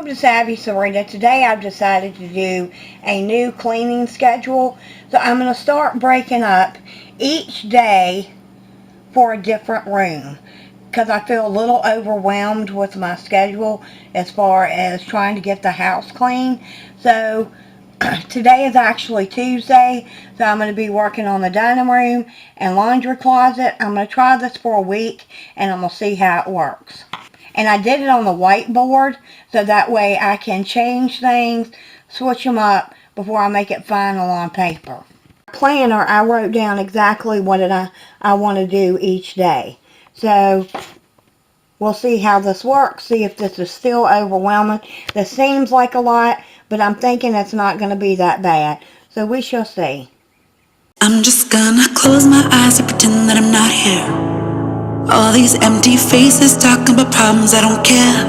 Welcome to Savvy Serena. Today I've decided to do a new cleaning schedule. So I'm going to start breaking up each day for a different room because I feel a little overwhelmed with my schedule as far as trying to get the house clean. So today is actually Tuesday, so I'm going to be working on the dining room and laundry closet. I'm going to try this for a week and I'm going to see how it works. And I did it on the whiteboard, so that way I can change things, switch them up before I make it final on paper. Planner, I wrote down exactly what I want to do each day. So we'll see how this works, see if this is still overwhelming. This seems like a lot, but I'm thinking it's not going to be that bad. So we shall see. I'm just gonna close my eyes and pretend that I'm not here. All these empty faces talking about problems, I don't care.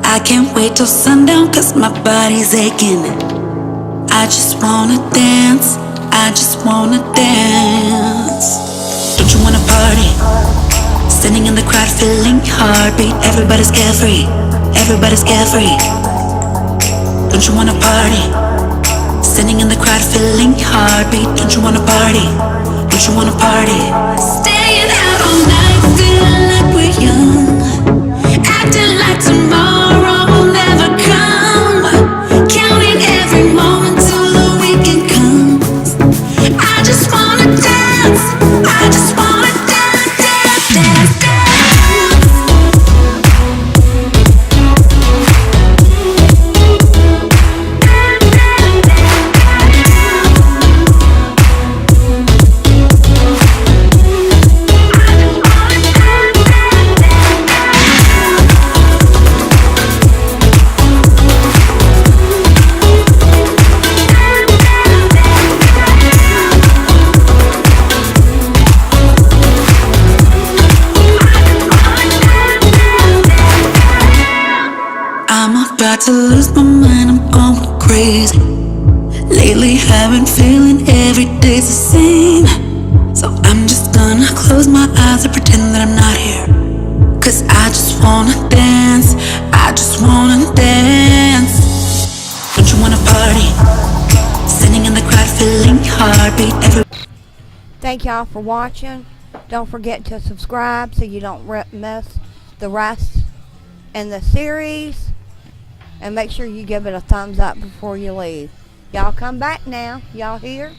I can't wait till sundown cause my body's aching. I just wanna dance, I just wanna dance. Don't you wanna party? Standing in the crowd feeling heartbeat. Everybody's carefree, everybody's carefree. Don't you wanna party? Standing in the crowd feeling heartbeat. Don't you wanna party? Don't you wanna party? Staying out all night, feeling like we're young, acting like tomorrow will never come, counting every moment till the weekend comes. I just wanna dance, I just wanna dance, dance, dance, dance. About to lose my mind, I'm going crazy. Lately I've been feeling every day's the same. So I'm just gonna close my eyes and pretend that I'm not here. Cause I just wanna dance, I just wanna dance. Don't you wanna party? Standing in the crowd feeling heartbeat. Thank y'all for watching. Don't forget to subscribe so you don't miss the rest in the series. And make sure you give it a thumbs up before you leave. Y'all come back now. Y'all hear?